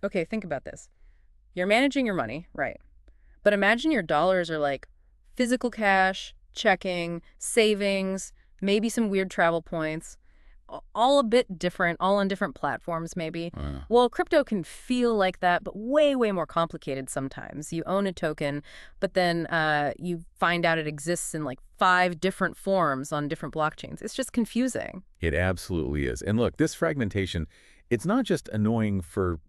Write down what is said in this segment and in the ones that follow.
Okay, think about this. You're managing your money, right? But imagine your dollars are like physical cash, checking, savings, maybe some weird travel points, all a bit different, all on different platforms maybe. Uh, Well, crypto can feel like that, but way, way more complicated sometimes. You own a token, but then you find out it exists in like 5 different forms on different blockchains. It's just confusing. it absolutely is. And look, this fragmentation, it's not just annoying for,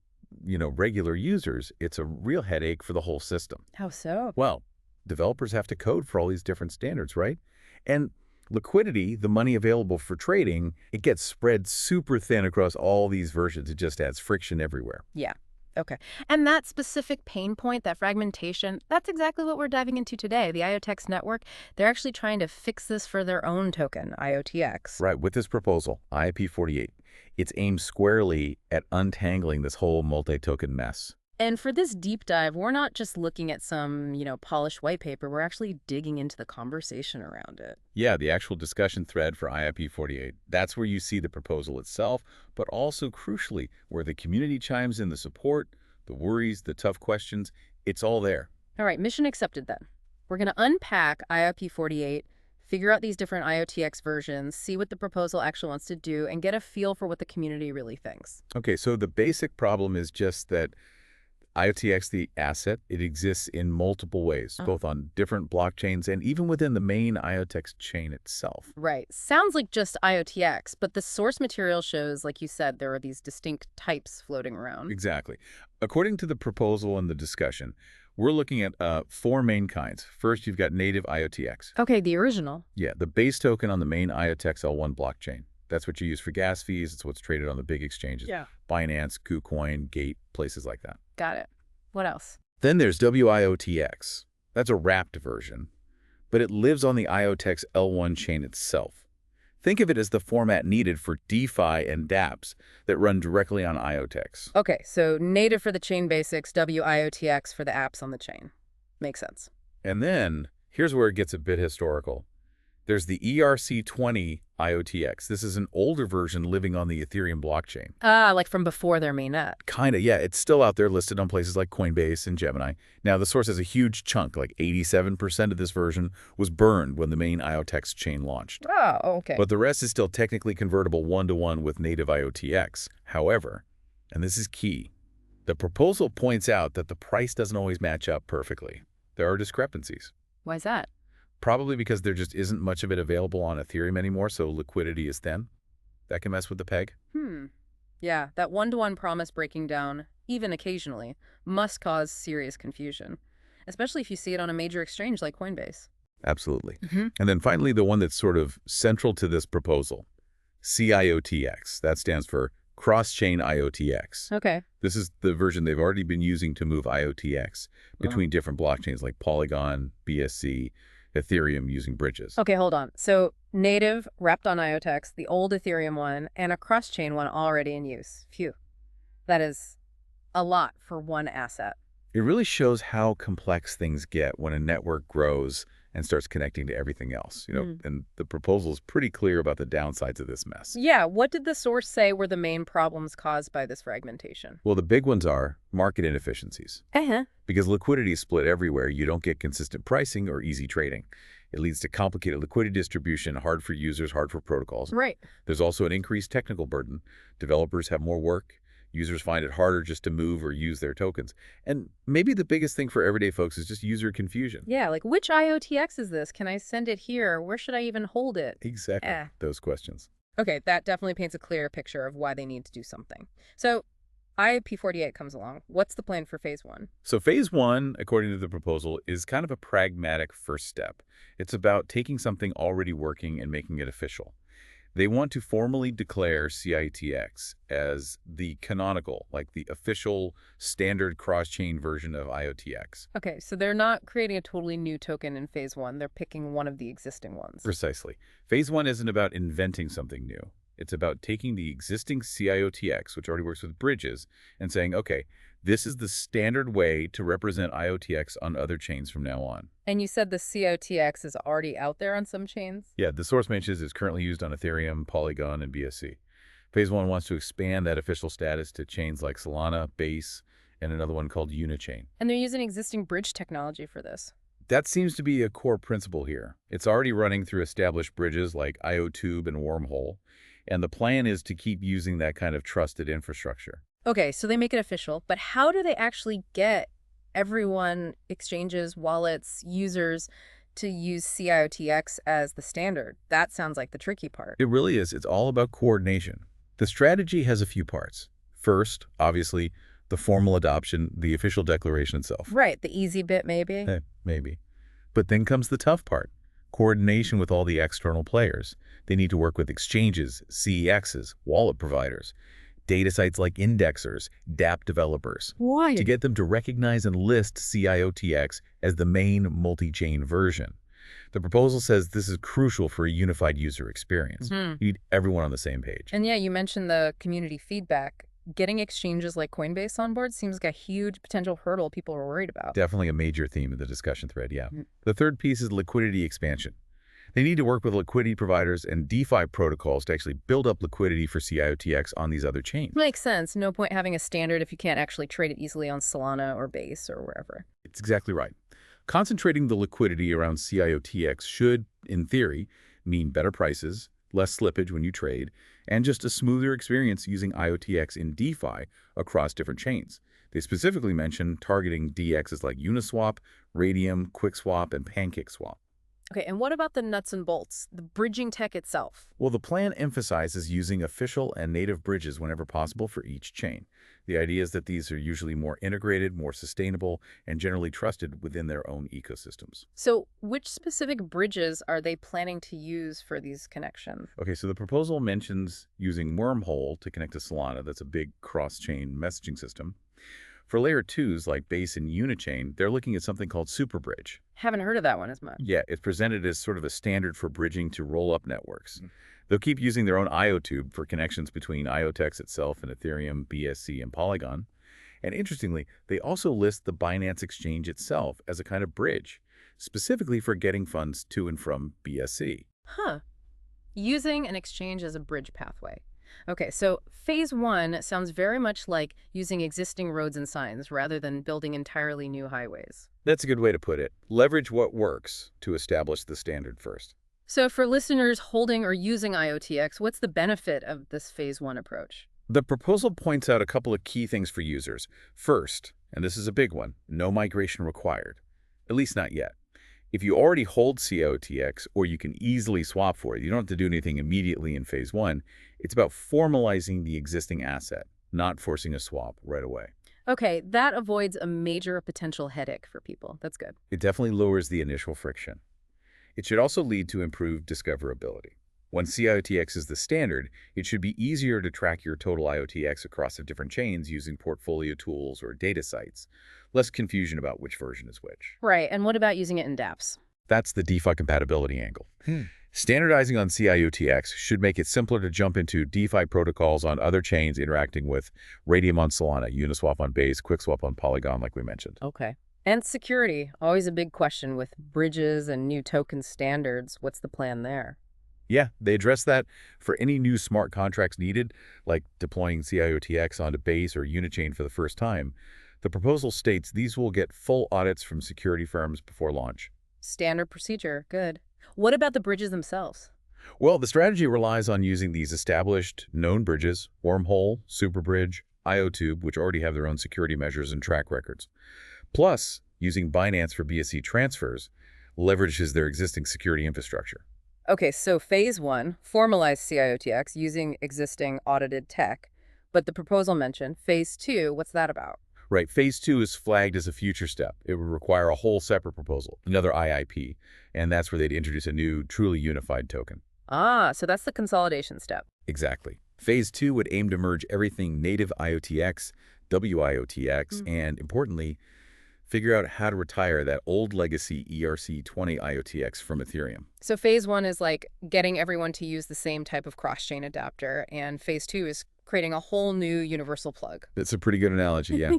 regular users. It's a real headache for the whole system. How so? Well, developers have to code for all these different standards, right? And liquidity, the money available for trading, it gets spread super thin across all these versions. It just adds friction everywhere. Yeah. Okay. And that specific pain point, that fragmentation, that's exactly what we're diving into today. The IOTEX network, they're actually trying to fix this for their own token, IOTX. Right, with this proposal, IP48, it's aimed squarely at untangling this whole multi-token mess. And for this deep dive, we're not just looking at some, polished white paper. We're actually digging into the conversation around it. Yeah, the actual discussion thread for IP48, that's where you see the proposal itself, but also crucially, where the community chimes in the support, the worries, the tough questions, it's all there. All right, mission accepted then. We're going to unpack IIP48, figure out these different IOTX versions, see what the proposal actually wants to do, and get a feel for what the community really thinks. Okay, so the basic problem is just that IOTX, the asset, it exists in multiple ways, both on different blockchains and even within the main IOTX chain itself. Right. Sounds like just IOTX, but the source material shows, like you said, there are these distinct types floating around. Exactly. According to the proposal and the discussion, we're looking at 4 main kinds. First, you've got Native IOTX. Okay, the original. Yeah, the base token on the main IOTX L1 blockchain. That's what you use for gas fees. It's what's traded on the big exchanges. Yeah. Binance, KuCoin, Gate, places like that. Got it. What else? Then there's WIOTX. That's a wrapped version, but it lives on the IOTX L1 chain itself. Think of it as the format needed for DeFi and dApps that run directly on IOTX. Okay, so native for the chain basics, WIOTX for the apps on the chain. Makes sense. And then, here's where it gets a bit historical. There's the ERC20 IOTX. This is an older version living on the Ethereum blockchain. Ah, like from before their mainnet. Kinda, yeah. It's still out there listed on places like Coinbase and Gemini. Now, the source has a huge chunk, like 87% of this version was burned when the main IOTX chain launched. Oh, okay. But the rest is still technically convertible one-to-one with native IOTX. However, and this is key, the proposal points out that the price doesn't always match up perfectly. There are discrepancies. Why is that? Probably because there just isn't much of it available on Ethereum anymore, so liquidity is thin. That can mess with the peg. Yeah, that one-to-one promise breaking down, even occasionally, must cause serious confusion, especially if you see it on a major exchange like Coinbase. Absolutely. And then finally, the one that's sort of central to this proposal, CIOTX. That stands for Cross-Chain IOTX. Okay. This is the version they've already been using to move IOTX between different blockchains like Polygon, BSC, Ethereum using bridges. Okay, hold on. So native wrapped on IOTX, the old Ethereum one, and a cross-chain one already in use. Phew. That is a lot for one asset. It really shows how complex things get when a network grows and starts connecting to everything else, and the proposal is pretty clear about the downsides of this mess. Yeah, what did the source say were the main problems caused by this fragmentation? Well, the big ones are market inefficiencies. Uh-huh. Because liquidity is split everywhere, you don't get consistent pricing or easy trading. It leads to complicated liquidity distribution, hard for users, hard for protocols. Right. There's also an increased technical burden. Developers have more work. Users find it harder just to move or use their tokens. And maybe the biggest thing for everyday folks is just user confusion. Yeah, like which IOTX is this? Can I send it here? Where should I even hold it? Exactly. Those questions. Okay, that definitely paints a clear picture of why they need to do something. So IP48 comes along. What's the plan for phase 1? So phase 1, according to the proposal, is kind of a pragmatic first step. It's about taking something already working and making it official. They want to formally declare CIOTX as the canonical, like the official standard cross-chain version of IOTX. Okay, so they're not creating a totally new token in phase 1. They're picking one of the existing ones. Precisely. Phase 1 isn't about inventing something new. It's about taking the existing CIOTX, which already works with bridges, and saying, okay, this is the standard way to represent IOTX on other chains from now on. And you said the CIOTX is already out there on some chains? Yeah, the source mentions it's currently used on Ethereum, Polygon, and BSC. Phase 1 wants to expand that official status to chains like Solana, Base, and another one called Unichain. And they're using existing bridge technology for this. That seems to be a core principle here. It's already running through established bridges like IOTube and Wormhole, and the plan is to keep using that kind of trusted infrastructure. Okay, so they make it official, but how do they actually get everyone, exchanges, wallets, users, to use CIOTX as the standard? That sounds like the tricky part. It really is. It's all about coordination. The strategy has a few parts. First, obviously, the formal adoption, the official declaration itself. Right, the easy bit maybe. Maybe. But then comes the tough part, coordination with all the external players. They need to work with exchanges, CEXs, wallet providers, data sites like indexers, dApp developers, Why? to get them to recognize and list CIOTX as the main multi-chain version. The proposal says this is crucial for a unified user experience. You need everyone on the same page. And yeah, you mentioned the community feedback. Getting exchanges like Coinbase on board seems like a huge potential hurdle people are worried about. Definitely a major theme in the discussion thread, yeah. The third piece is liquidity expansion. They need to work with liquidity providers and DeFi protocols to actually build up liquidity for CIOTX on these other chains. Makes sense. No point having a standard if you can't actually trade it easily on Solana or Base or wherever. It's exactly right. Concentrating the liquidity around CIOTX should, in theory, mean better prices, less slippage when you trade, and just a smoother experience using IOTX in DeFi across different chains. They specifically mention targeting DEXs like Uniswap, Radium, QuickSwap, and PancakeSwap. Okay, and what about the nuts and bolts, the bridging tech itself? Well, the plan emphasizes using official and native bridges whenever possible for each chain. The idea is that these are usually more integrated, more sustainable, and generally trusted within their own ecosystems. So which specific bridges are they planning to use for these connections? Okay, so the proposal mentions using Wormhole to connect to Solana. That's a big cross-chain messaging system. For layer 2s like Base and Unichain, they're looking at something called Superbridge. Haven't heard of that one as much. Yeah, it's presented as sort of a standard for bridging to roll-up networks. They'll keep using their own IOTube for connections between IOTX itself and Ethereum, BSC, and Polygon. And interestingly, they also list the Binance Exchange itself as a kind of bridge, specifically for getting funds to and from BSC. Huh. Using an exchange as a bridge pathway. Okay, so phase 1 sounds very much like using existing roads and signs rather than building entirely new highways. That's a good way to put it. Leverage what works to establish the standard first. So for listeners holding or using IOTX, what's the benefit of this phase 1 approach? The proposal points out a couple of key things for users. First, and this is a big one, no migration required. At least not yet. If you already hold CIOTX or you can easily swap for it, you don't have to do anything immediately in phase 1. It's about formalizing the existing asset, not forcing a swap right away. Okay, that avoids a major potential headache for people. That's good. It definitely lowers the initial friction. It should also lead to improved discoverability. When CIOTX is the standard, it should be easier to track your total IOTX across the different chains using portfolio tools or data sites. Less confusion about which version is which. Right, and what about using it in dApps? That's the DeFi compatibility angle. Standardizing on CIOTX should make it simpler to jump into DeFi protocols on other chains interacting with Radium on Solana, Uniswap on Base, QuickSwap on Polygon, like we mentioned. Okay. And security, always a big question with bridges and new token standards. What's the plan there? Yeah, they address that for any new smart contracts needed, like deploying CIOTX onto Base or Unichain for the first time. The proposal states these will get full audits from security firms before launch. Standard procedure, good. What about the bridges themselves? Well, the strategy relies on using these established, known bridges, Wormhole, Superbridge, IOTube, which already have their own security measures and track records. Plus, using Binance for BSC transfers leverages their existing security infrastructure. Okay, so phase 1, formalize CIOTX using existing audited tech. But the proposal mentioned phase 2, what's that about? Right, phase 2 is flagged as a future step. It would require a whole separate proposal, another IIP, and that's where they'd introduce a new, truly unified token. Ah, so that's the consolidation step. Exactly. Phase 2 would aim to merge everything Native IOTX, WIOTX, and, importantly, figure out how to retire that old legacy ERC20 IOTX from Ethereum. So phase 1 is like getting everyone to use the same type of cross-chain adapter, and phase 2 is creating a whole new universal plug. That's a pretty good analogy, yeah.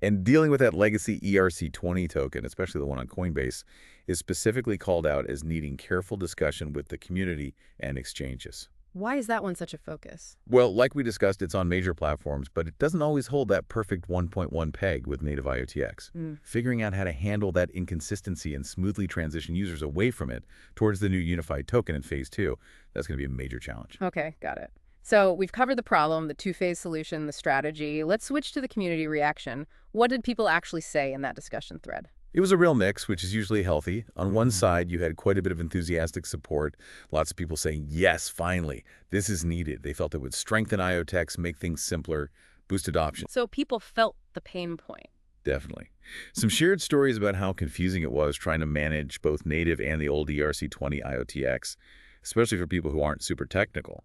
And dealing with that legacy ERC20 token, especially the one on Coinbase, is specifically called out as needing careful discussion with the community and exchanges. Why is that one such a focus? Well, like we discussed, it's on major platforms, but it doesn't always hold that perfect 1.1 peg with native IOTX. Mm. Figuring out how to handle that inconsistency and smoothly transition users away from it towards the new unified token in Phase 2, that's going to be a major challenge. Okay, got it. So we've covered the problem, the two-phase solution, the strategy. Let's switch to the community reaction. What did people actually say in that discussion thread? It was a real mix, which is usually healthy. On one side, you had quite a bit of enthusiastic support, lots of people saying, yes, finally, this is needed. They felt it would strengthen IoTeX, make things simpler, boost adoption. So people felt the pain point. Definitely. Some shared stories about how confusing it was trying to manage both native and the old ERC20 IOTX, especially for people who aren't super technical.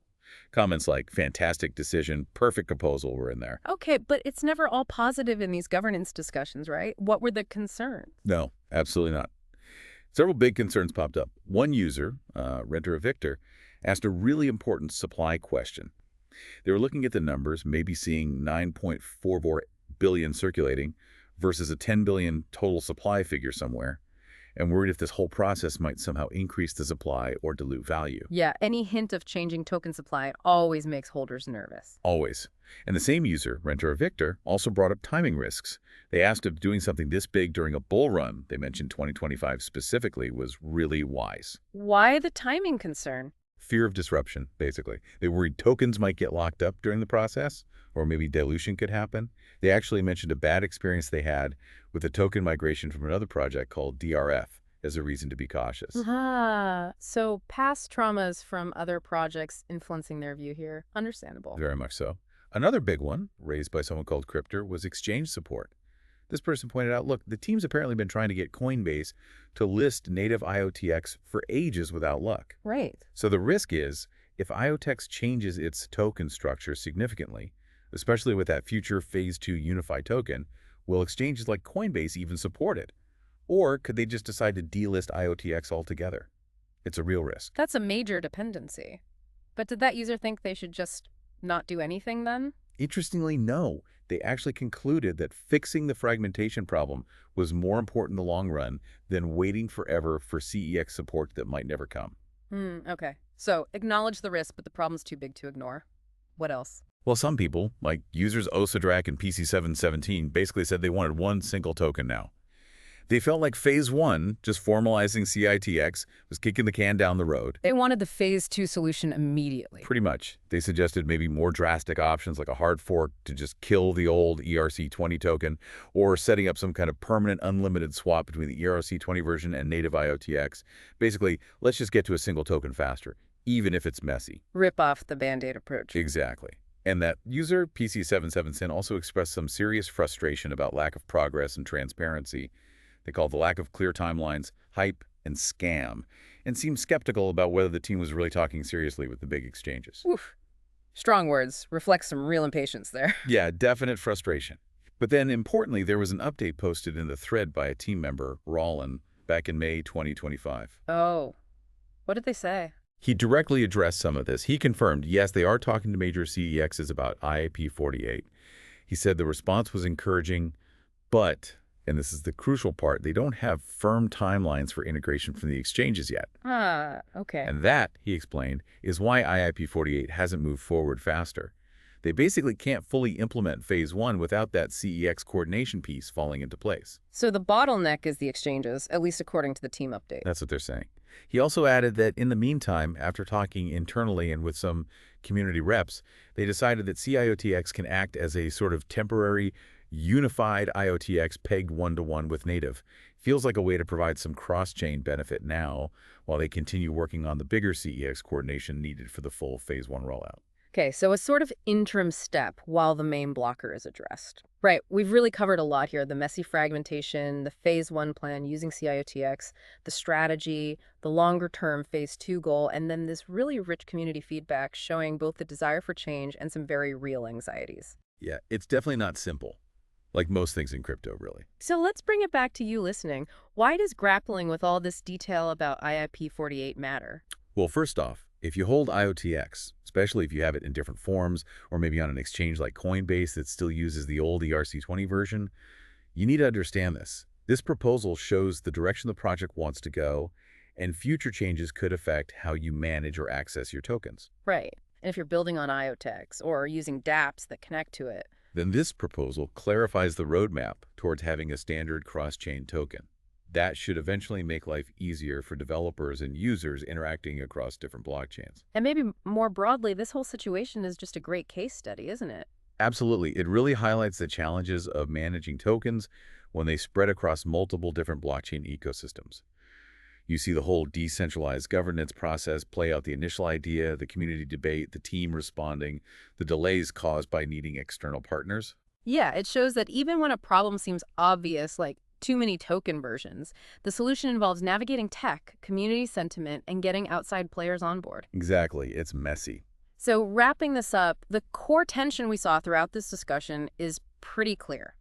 Comments like, fantastic decision, perfect proposal were in there. Okay, but it's never all positive in these governance discussions, right? What were the concerns? No, absolutely not. Several big concerns popped up. One user, Renter of Victor, asked a really important supply question. They were looking at the numbers, maybe seeing 9.44 billion circulating versus a 10 billion total supply figure somewhere, and worried if this whole process might somehow increase the supply or dilute value. Yeah, any hint of changing token supply always makes holders nervous. Always. And the same user, Renter of Victor, also brought up timing risks. They asked if doing something this big during a bull run, they mentioned 2025 specifically, was really wise. Why the timing concern? Fear of disruption, basically. They worried tokens might get locked up during the process, or maybe dilution could happen. They actually mentioned a bad experience they had with a token migration from another project called DRF as a reason to be cautious. So past traumas from other projects influencing their view here. Understandable. Very much so. Another big one, raised by someone called Cryptor, was exchange support. This person pointed out, look, the team's apparently been trying to get Coinbase to list native IOTX for ages without luck. Right. So the risk is, if IOTX changes its token structure significantly, especially with that future Phase 2 unified token, will exchanges like Coinbase even support it? Or could they just decide to delist IOTX altogether? It's a real risk. That's a major dependency. But did that user think they should just not do anything then? Interestingly, no. They actually concluded that fixing the fragmentation problem was more important in the long run than waiting forever for CEX support that might never come. Okay. So acknowledge the risk, but the problem's too big to ignore. What else? Well, some people, like users Osadrak and PC717, basically said they wanted one single token now. They felt like Phase 1, just formalizing CITX, was kicking the can down the road. They wanted the Phase 2 solution immediately. Pretty much. They suggested maybe more drastic options like a hard fork to just kill the old ERC20 token, or setting up some kind of permanent unlimited swap between the ERC20 version and native IOTX. Basically, let's just get to a single token faster, even if it's messy. Rip off the Band-Aid approach. Exactly. And that user, PC777, also expressed some serious frustration about lack of progress and transparency. They called the lack of clear timelines hype and scam, and seemed skeptical about whether the team was really talking seriously with the big exchanges. Oof. Strong words. Reflects some real impatience there. Yeah, definite frustration. But then, importantly, there was an update posted in the thread by a team member, Rollin, back in May 2025. Oh. What did they say? He directly addressed some of this. He confirmed, yes, they are talking to major CEXs about IIP48. He said the response was encouraging, but, and this is the crucial part, they don't have firm timelines for integration from the exchanges yet. Okay. And that, he explained, is why IIP48 hasn't moved forward faster. They basically can't fully implement Phase 1 without that CEX coordination piece falling into place. So the bottleneck is the exchanges, at least according to the team update. That's what they're saying. He also added that in the meantime, after talking internally and with some community reps, they decided that CIOTX can act as a sort of temporary unified IOTX pegged one-to-one with native. Feels like a way to provide some cross-chain benefit now while they continue working on the bigger CEX coordination needed for the full Phase 1 rollout. Okay, so a sort of interim step while the main blocker is addressed. Right, we've really covered a lot here. The messy fragmentation, the Phase 1 plan using CIOTX, the strategy, the longer-term Phase 2 goal, and then this really rich community feedback showing both the desire for change and some very real anxieties. Yeah, it's definitely not simple, like most things in crypto, really. So let's bring it back to you listening. Why does grappling with all this detail about IIP48 matter? Well, first off, if you hold IOTX, especially if you have it in different forms, or maybe on an exchange like Coinbase that still uses the old ERC20 version, you need to understand this. This proposal shows the direction the project wants to go, and future changes could affect how you manage or access your tokens. Right. And if you're building on IOTEX or using dApps that connect to it. Then this proposal clarifies the roadmap towards having a standard cross-chain token. That should eventually make life easier for developers and users interacting across different blockchains. And maybe more broadly, this whole situation is just a great case study, isn't it? Absolutely. It really highlights the challenges of managing tokens when they spread across multiple different blockchain ecosystems. You see the whole decentralized governance process play out: the initial idea, the community debate, the team responding, the delays caused by needing external partners. Yeah, it shows that even when a problem seems obvious, like too many token versions, the solution involves navigating tech, community sentiment, and getting outside players on board. Exactly. It's messy. So wrapping this up, the core tension we saw throughout this discussion is pretty clear.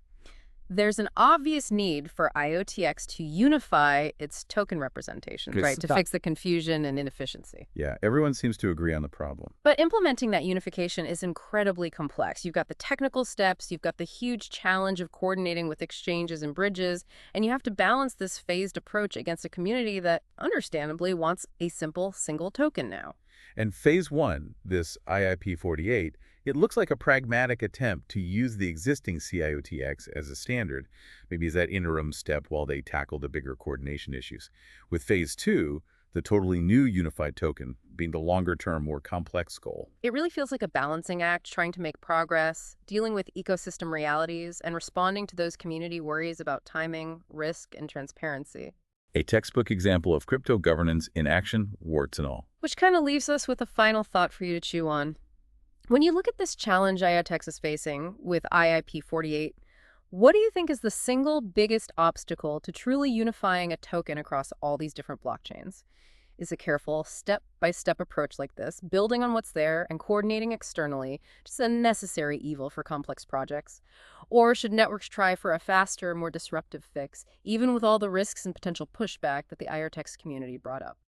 There's an obvious need for IOTX to unify its token representations, Yes. right, to fix the confusion and inefficiency. Yeah, everyone seems to agree on the problem. But implementing that unification is incredibly complex. You've got the technical steps, you've got the huge challenge of coordinating with exchanges and bridges, and you have to balance this phased approach against a community that, understandably, wants a simple single token now. And phase one, this IIP48, it looks like a pragmatic attempt to use the existing CIOTX as a standard, maybe as that interim step while they tackle the bigger coordination issues. With phase two, the totally new unified token being the longer-term, more complex goal. It really feels like a balancing act, trying to make progress, dealing with ecosystem realities, and responding to those community worries about timing, risk, and transparency. A textbook example of crypto governance in action, warts and all. Which kind of leaves us with a final thought for you to chew on. When you look at this challenge IOTX is facing with IIP48, what do you think is the single biggest obstacle to truly unifying a token across all these different blockchains? Is a careful, step-by-step approach like this, building on what's there and coordinating externally, just a necessary evil for complex projects? Or should networks try for a faster, more disruptive fix, even with all the risks and potential pushback that the IOTX community brought up?